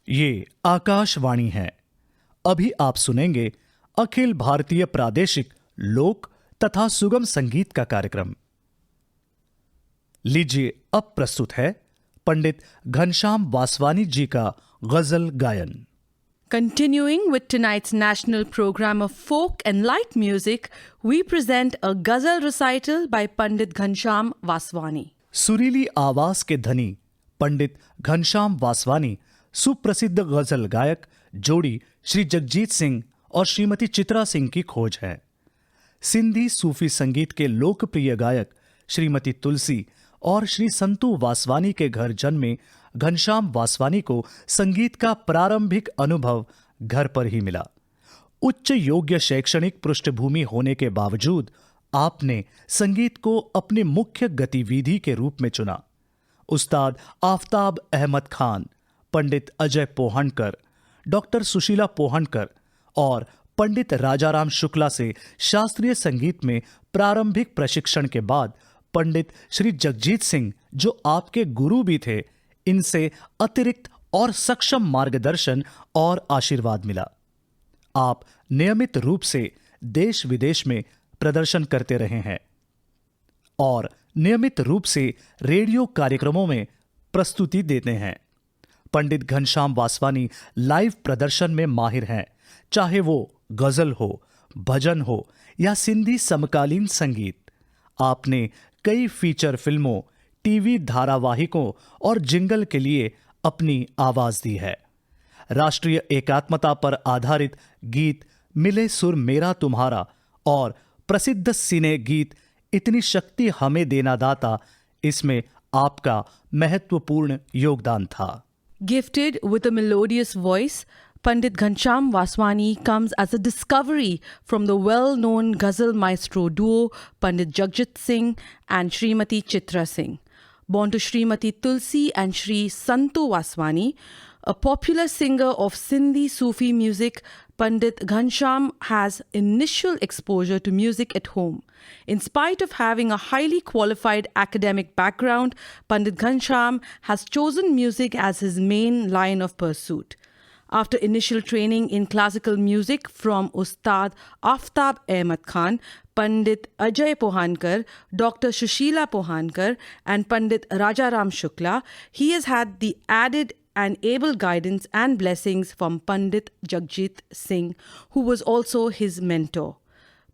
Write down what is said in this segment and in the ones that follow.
ये आकाशवाणी है। अभी आप सुनेंगे अखिल भारतीय प्रादेशिक लोक तथा सुगम संगीत का कार्यक्रम। लीजिए अब प्रस्तुत है पंडित घनश्याम वासवानी जी का गजल गायन। Continuing with tonight's national program of folk and light music, we present a ghazal recital by Pandit Ghanshyam Vaswani. सुरीली आवाज के धनी पंडित घनश्याम वासवानी सुप्रसिद्ध गजल गायक जोड़ी श्री जगजीत सिंह और श्रीमती चित्रा सिंह की खोज है। सिंधी सूफी संगीत के लोकप्रिय गायक श्रीमती तुलसी और श्री संतू वासवानी के घर जन्मे घनश्याम वासवानी को संगीत का प्रारंभिक अनुभव घर पर ही मिला। उच्च योग्य शैक्षणिक पृष्ठभूमि होने के बावजूद आपने संगीत को अपनी मुख्य गतिविधि के रूप में चुना। उस्ताद आफताब अहमद खान, पंडित अजय पोहनकर, डॉक्टर सुशीला पोहनकर और पंडित राजाराम शुक्ला से शास्त्रीय संगीत में प्रारंभिक प्रशिक्षण के बाद पंडित श्री जगजीत सिंह, जो आपके गुरु भी थे, इनसे अतिरिक्त और सक्षम मार्गदर्शन और आशीर्वाद मिला। आप नियमित रूप से देश विदेश में प्रदर्शन करते रहे हैं और नियमित रूप से रेडियो कार्यक्रमों में प्रस्तुति देते हैं। पंडित घनश्याम वासवानी लाइव प्रदर्शन में माहिर हैं, चाहे वो गजल हो, भजन हो या सिंधी समकालीन संगीत। आपने कई फीचर फिल्मों, टीवी धारावाहिकों और जिंगल के लिए अपनी आवाज दी है। राष्ट्रीय एकात्मता पर आधारित गीत मिले सुर मेरा तुम्हारा और प्रसिद्ध सिने गीत इतनी शक्ति हमें देना दाता, इसमें आपका महत्वपूर्ण योगदान था। Gifted with a melodious voice, Pandit Ghanshyam Vaswani comes as a discovery from the well-known ghazal maestro duo Pandit Jagjit Singh and Srimati Chitra Singh. Born to Srimati Tulsi and Shri Santu Vaswani, a popular singer of Sindhi Sufi music, Pandit Ghanshyam has initial exposure to music at home. In spite of having a highly qualified academic background, Pandit Ghanshyam has chosen music as his main line of pursuit. After initial training in classical music from Ustad Aftab Ahmad Khan, Pandit Ajay Pohankar, Dr. Shushila Pohankar, and Pandit Rajaram Shukla, he has had the added and able guidance and blessings from Pandit Jagjit Singh, who was also his mentor.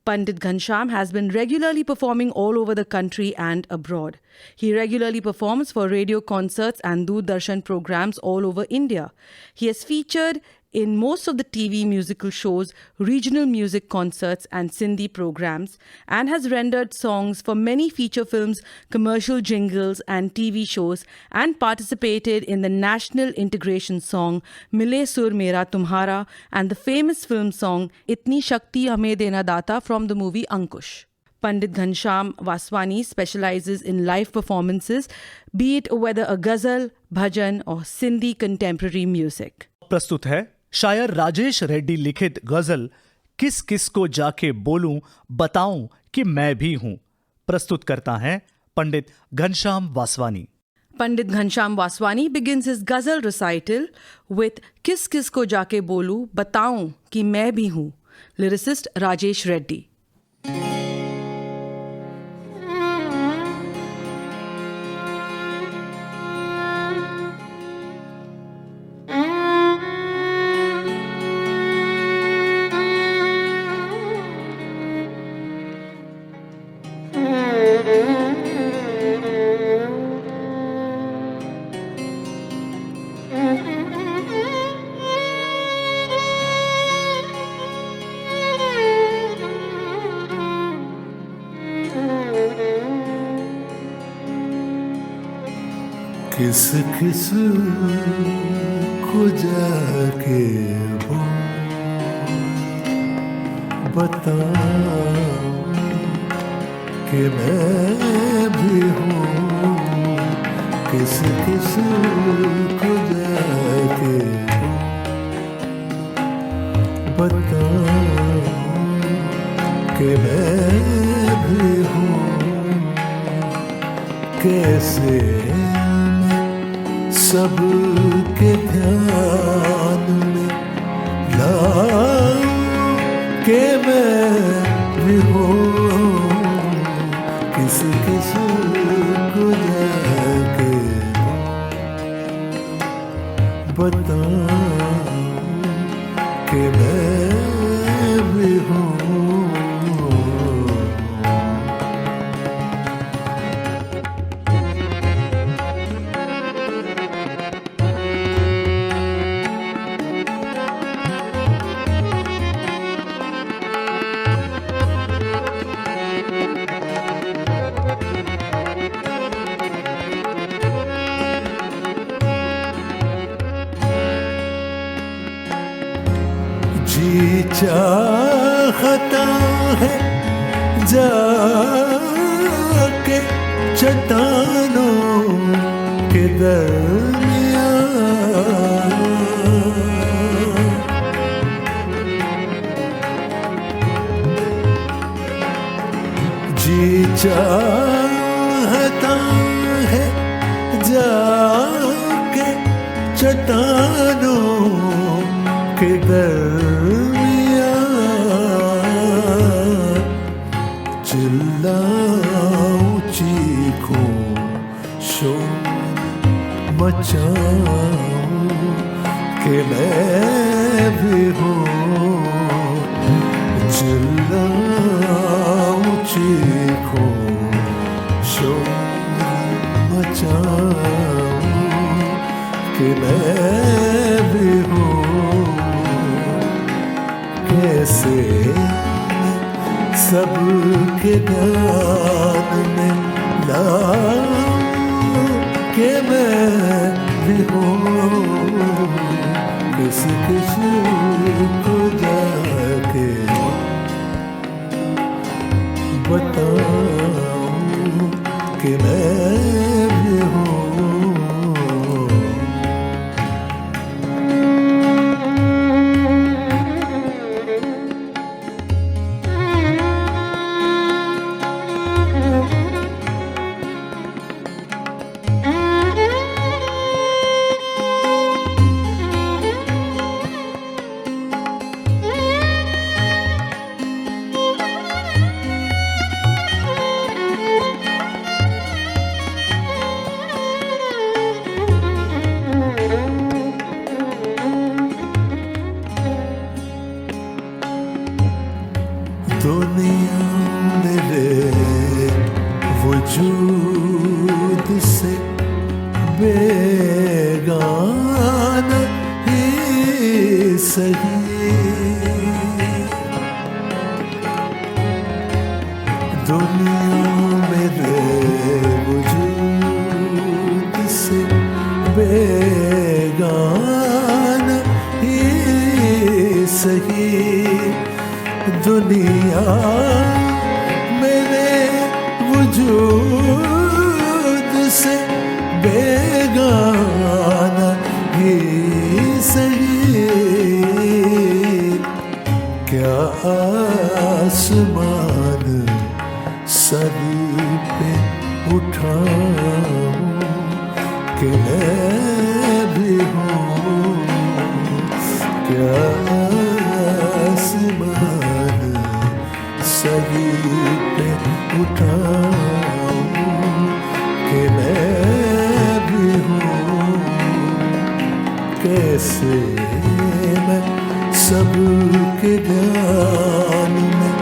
Pandit Ghanshyam has been regularly performing all over the country and abroad. He regularly performs for radio concerts and Doordarshan programs all over India. He has featured in most of the TV musical shows, regional music concerts and Sindhi programs, and has rendered songs for many feature films, commercial jingles and TV shows, and participated in the national integration song Mile Sur Mera Tumhara and the famous film song Itni Shakti Hame Dena Data from the movie Ankush. Pandit Ghanshyam Vaswani specializes in live performances, be it whether a ghazal, bhajan or Sindhi contemporary music. प्रस्तुत है शायर राजेश रेड्डी लिखित गजल किस किस को जाके बोलूं बताऊं कि मैं भी हूं। प्रस्तुत करता है पंडित Ghanshyam Vaswani. Pandit Ghanshyam Vaswani begins his ghazal recital with Kis Kis Ko Jaake Bolu Bataun Ki Main Bhi Hoon, lyricist Rajesh Reddy. किस किस को जाके बताऊं कि मैं भी हूँ, किस किस को जाके बताऊं कि मैं भी हूँ, कैसे सब के ध्यान में लाऊं के मैं भी हूँ किस किस को जाके बताऊं कि मैं भी हूँ। जी चाहता है जाके चट्टानों के दरमियाँ जी चाहता है जाके चट्टानों के दरमियाँ चिल्लाऊं चीखूं शोर मचाऊं कि मैं भी हूँ। चिल्लाऊं चीखूं शोर मचाऊं कि मैं भी हूँ। कैसे सबके ध्यान में लाऊं कि मैं भी हूँ किस किस को जाके बताऊं कि मैं भी हूँ। दुनिया मेरे वजूद से बेगाना ही सही दुनिया मेरे वजूद से बेगाना ही सही दुनिया मेरे वजूद से बेगाना ही सही क्या आसमान सर पे उठाऊं कि मैं भी हूँ। क्या आसमान सर पे उठाऊं कि मैं भी हूँ। कैसे मैं सबके ध्यान में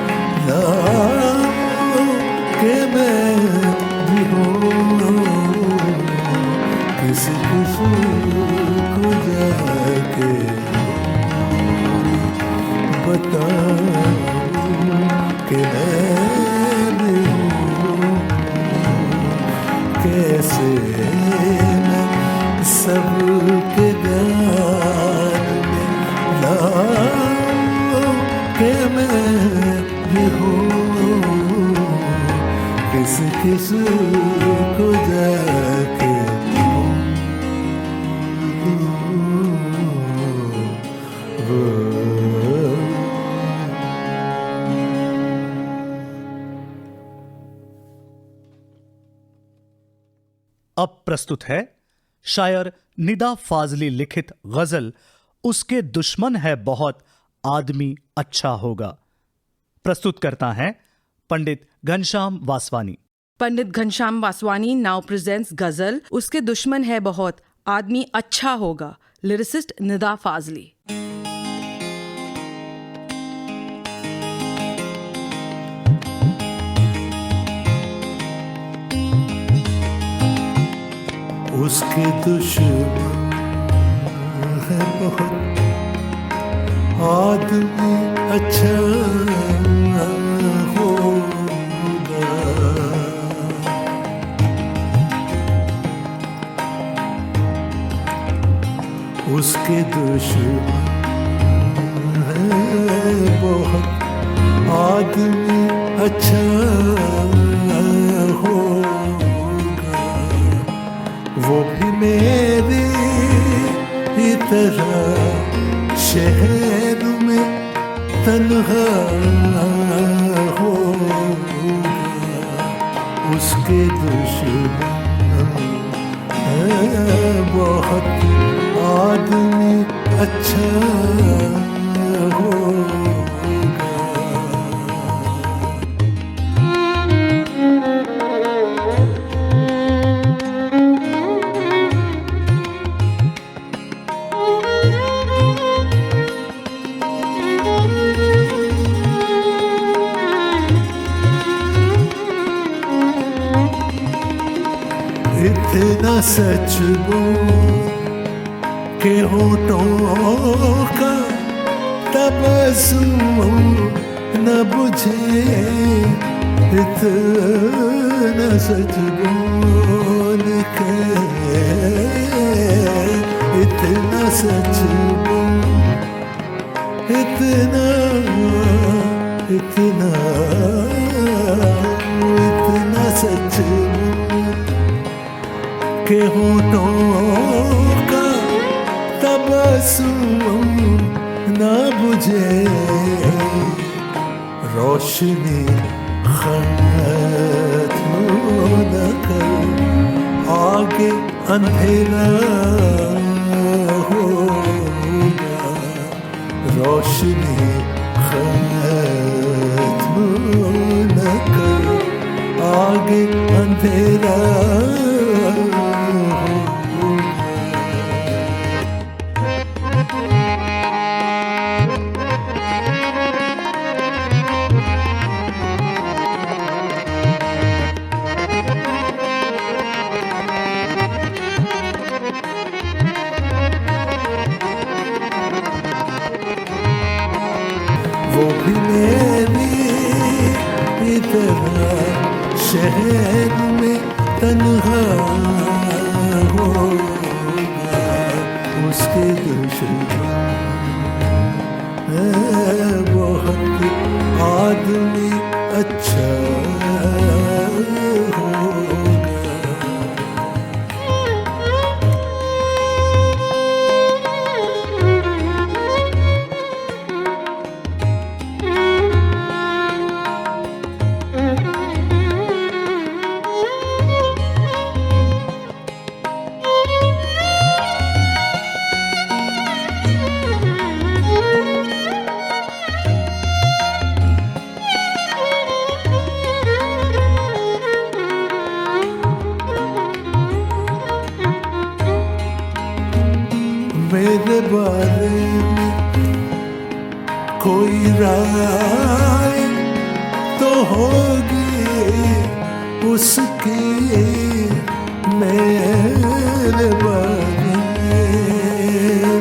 लाऊं कि मैं भी हूँ किस किस को जाके बताऊं कि मैं भी हूँ। कैसे मैं सबके ध्यान में लाऊं कि मैं भी हूँ किस किस को जाके अब प्रस्तुत है शायर निदा फाजली लिखित गजल उसके दुश्मन है बहुत आदमी अच्छा होगा। प्रस्तुत करता है पंडित Ghanshyam Vaswani. Pandit Ghanshyam Vaswani now presents ghazal Uske Dushman Hai Bahut Aadmi Achha Hoga, lyricist Nida Fazli. उसके दुश्मन है बहुत आदमी अच्छा होगा। उसके दुश्मन है बहुत आदमी अच्छा होगा। वो भी मेरी ही तरह शहर में तन्हा होगा। उसके दुश्मन है बहुत आदमी अच्छा होगा। इतना सच बोल के होठों का तबस्सुम न बुझे। इतना सच बोल के, इतना सच बोल, इतना इतना इतना सच के होठों का तबस्सुम न बुझे। रोशनी खत्म न कर आगे अंधेरा होगा। रोशनी खत्म न कर आगे अंधेरा वो भी मेरी तरह शहर में तन्हा होगा। उसके दुश्मन है बहुत आदमी अच्छा होगा। मेरे बारे में कोई राय तो होगी उसकी। मेरे बारे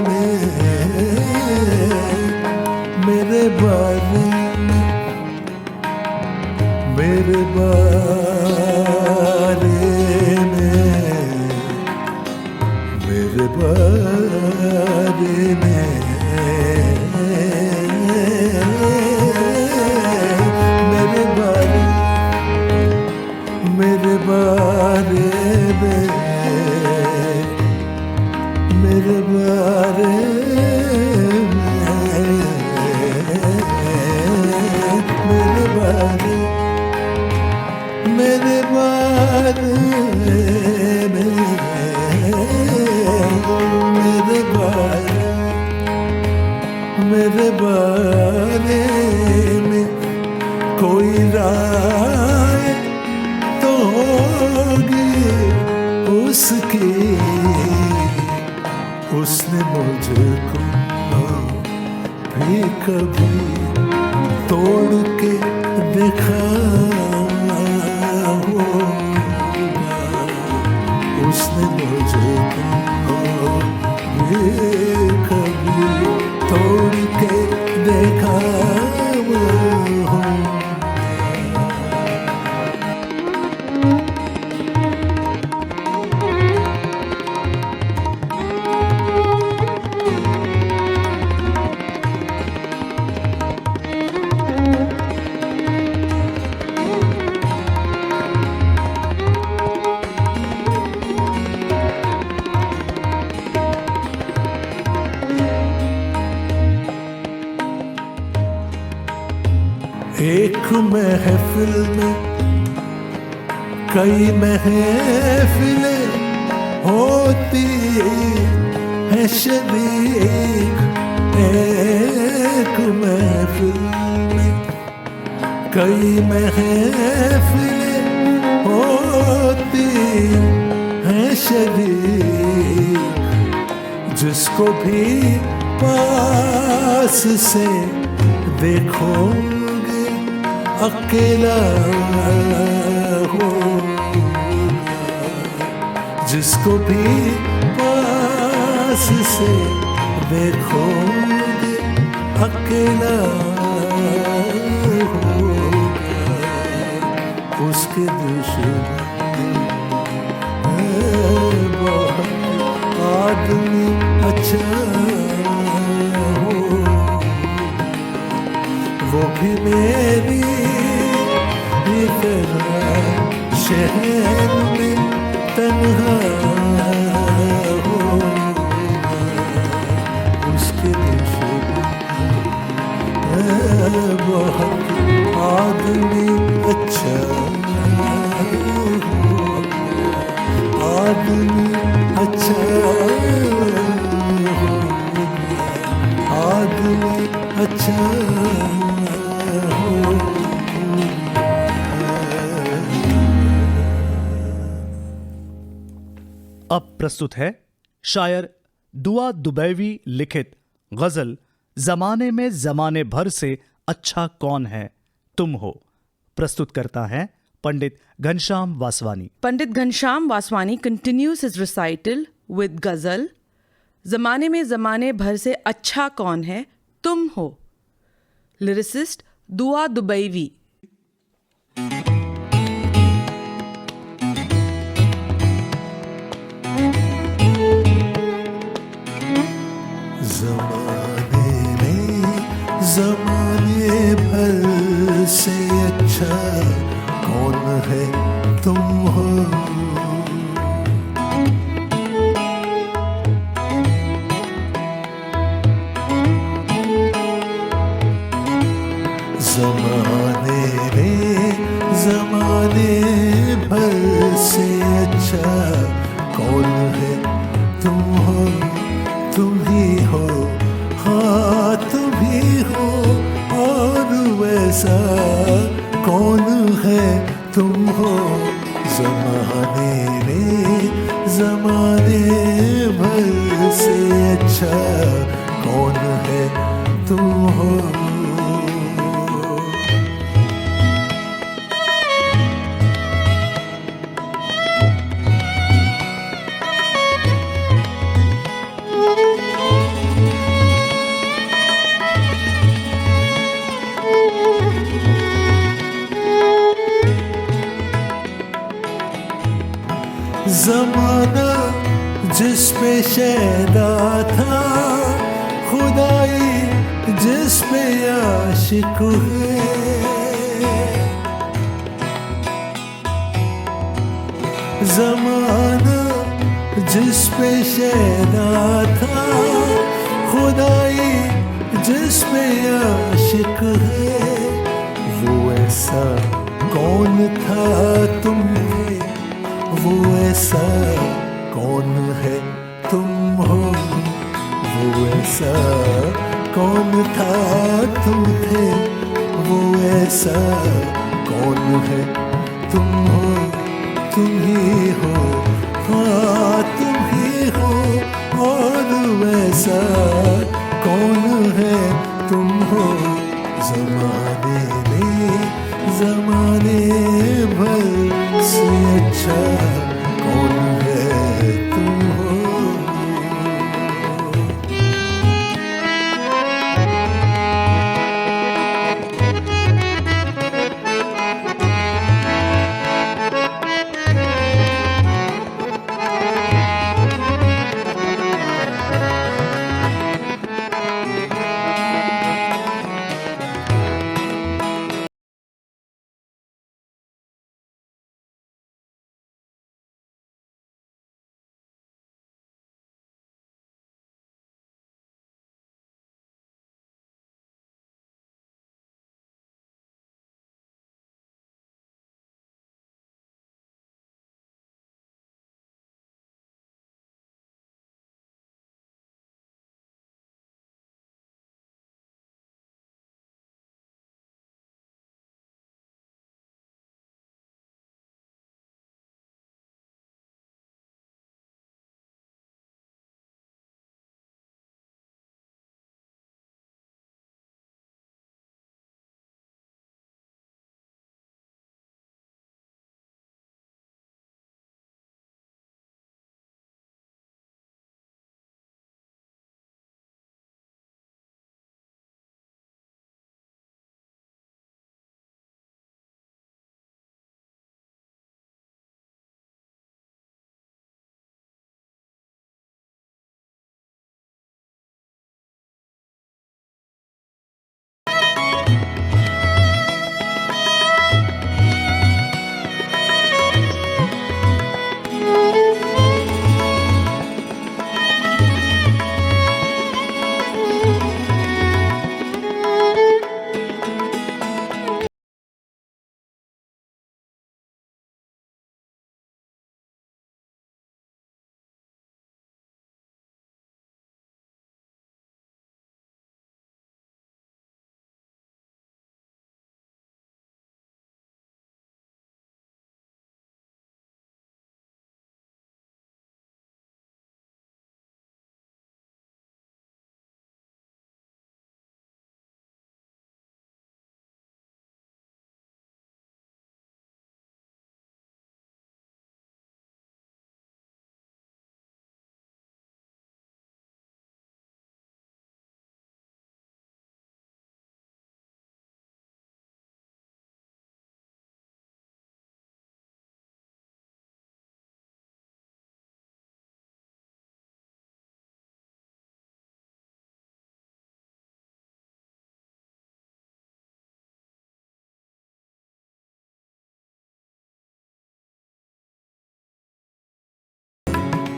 में, मेरे बारे में, मेरे बारे में, मेरे बारे में, मेरे बारे, मेरे बारे में मेरे बारे में कोई राय तो होगी उसकी, उसने मुझको भी कभी तोड़ के देखा होगा, उसने मुझको भी कभी तोड़ के देखा होगा। एक महफिल में कई महफिलें होती है शरीक, एक महफिल में कई महफिलें होती है शरीक, जिसको भी पास से देखोगे अकेला होगा, जिसको भी पास से देखोगे अकेला होगा, उसके दुश्मन बहुत आदमी अच्छा हो, वो भी मेरी तरह शहर में तन्हा होगा, उसके बहुत आदमी अच्छा होगा, आदमी अच्छा होगा, आदमी अच्छा होगा। अब प्रस्तुत है शायर दुआ दुबैवी लिखित गजल जमाने में जमाने भर से अच्छा कौन है तुम हो। प्रस्तुत करता है पंडित Ghanshyam Vaswani. Pandit Ghanshyam Vaswani continues his recital with ghazal ज़माने में ज़माने भर से अच्छा कौन है तुम हो। लिरिसिस्ट दुआ दुबैवी। ज़माने भर से अच्छा कौन है तुम हो, ज़माने भर से अच्छा कौन है तुम हो, तुम ही हो, हाँ तुम ही हो, और वैसा कौन है तुम हो। ज़माने भर से अच्छा कौन है तुम हो। ज़माना जिस पे शैदा था, खुदाई जिस पे आशिक है, ज़माना जिस पे शैदा था, खुदाई जिस पे आशिक है, वो ऐसा कौन था तुम में, वो ऐसा कौन है तुम हो, वो ऐसा कौन था तुम थे वो ऐसा कौन है तुम हो तुम ही हो हाँ तुम ही हो और वैसा कौन है तुम हो जमाने भर से अच्छा कौन है तुम हो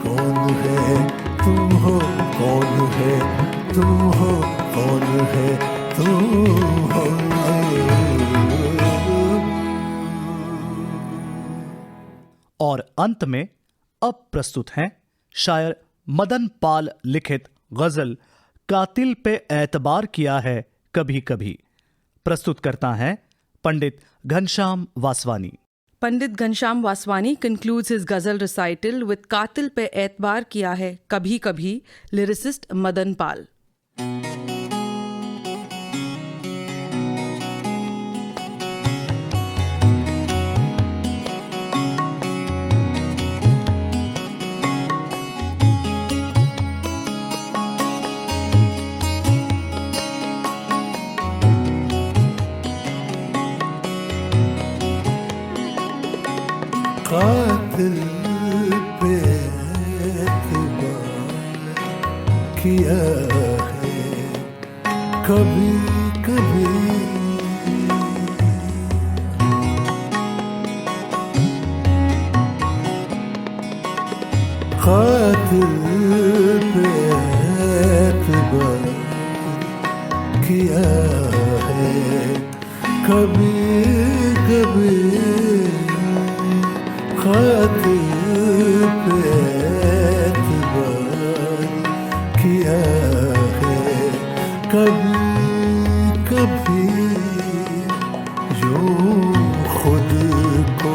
कौन है तुम हो कौन है तुम हो कौन है तुम हो और अंत में अब प्रस्तुत हैं शायर मदन पाल लिखित गजल कातिल पे एतबार किया है कभी कभी। प्रस्तुत करता है पंडित Ghanshyam Vaswani. Pandit Ghanshyam Vaswani concludes his ghazal recital with Katil pe एतबार किया है कभी कभी, lyricist Madan Pal. कातिल पे एतबार किया है कभी कभी कातिल पे एतबार किया है कभी कभी कातिल पे एतबार किया है कभी कभी यूं खुद को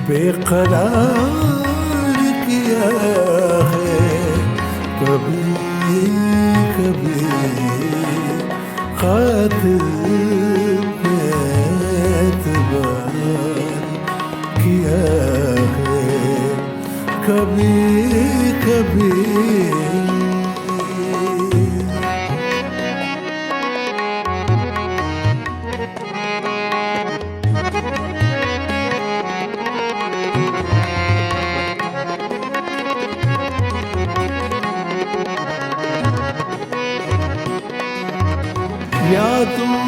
बेकरार किया है, कभी कभी खातिर पे एतबार किया है, कभी कभी यादों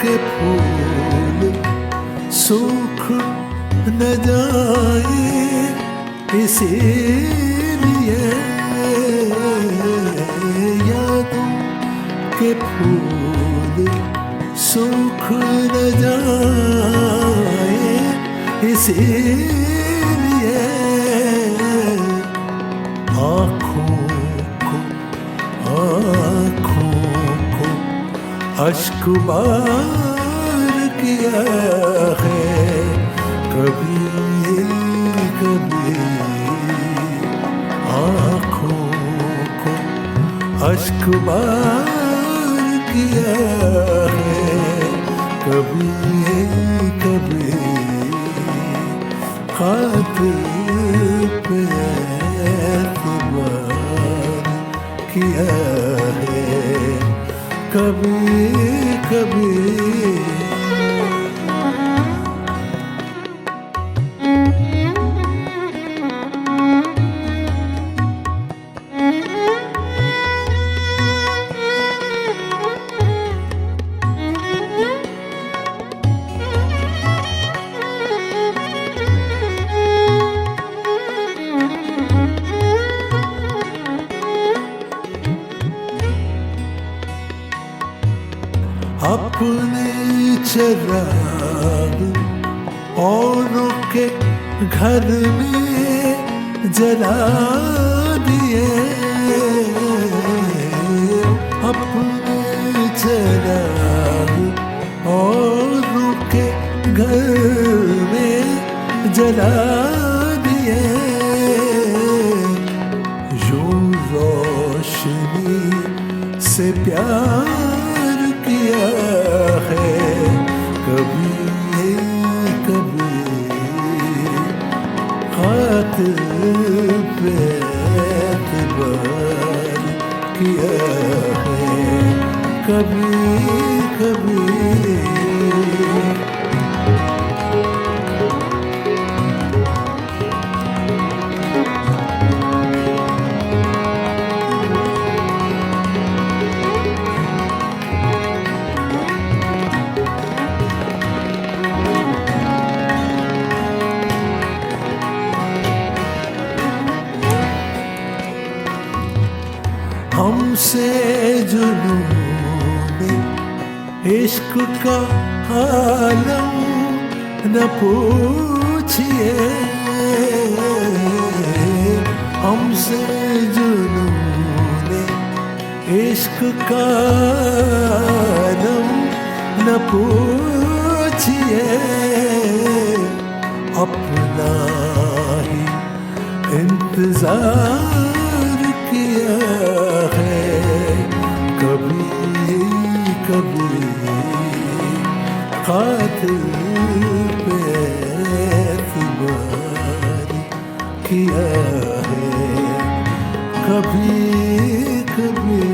के फूल सूख न जाए इसीलिए, यादों के फूल सूख न जाए इसीलिए, आँखों को अश्क बार किया है, कभी कभी आँखों को अश्क बार किया है, कभी कभी खातिर पे एतबार किया है, कभी कभी अपने चिराग औरों के घर में जला दिए, अपने चिराग औरों के घर में जला दिए, यूं रोशनी से प्यार किया है, कभी कभी खातिर पे एतबार किया है, कभी कभी हमसे जुनून इश्क का आलम न पूछिए, हमसे जुनून इश्क का आलम न पूछिए, अपना ही इंतजार किया है, कभी कभी खातिर पे एतबार किया है, कभी कभी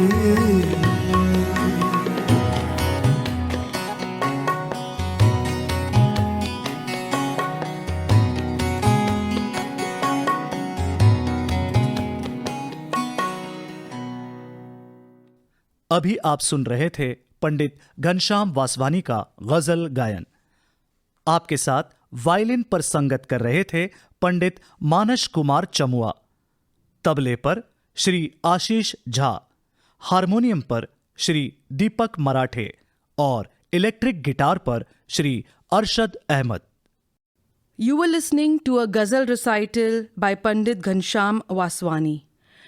अभी आप सुन रहे थे पंडित घनश्याम वासवानी का गजल गायन। आपके साथ वायलिन पर संगत कर रहे थे पंडित मानस कुमार चमुआ, तबले पर श्री आशीष झा, हारमोनियम पर श्री दीपक मराठे और इलेक्ट्रिक गिटार पर Shri Arshad Ahmad. You were listening to a ghazal recital by Pandit Ghanshyam Vaswani.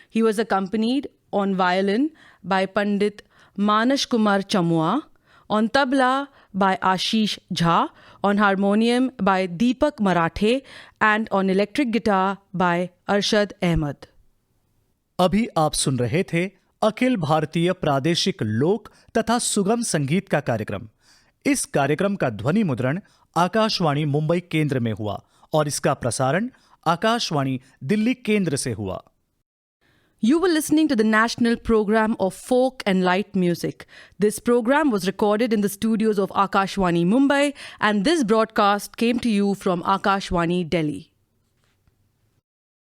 He was accompanied on violin by Pandit Manas Kumar Chamua, on tabla by Ashish Jha, on harmonium by Deepak Marathe, and on electric guitar by Arshad Ahmed. अभी आप सुन रहे थे अखिल भारतीय प्रादेशिक लोक तथा सुगम संगीत का कार्यक्रम। इस कार्यक्रम का ध्वनि मुद्रण आकाशवाणी मुंबई केंद्र में हुआ और इसका प्रसारण आकाशवाणी दिल्ली केंद्र से हुआ। You were listening to the national program of folk and light music. This program was recorded in the studios of Akashwani Mumbai, and this broadcast came to you from Akashwani Delhi.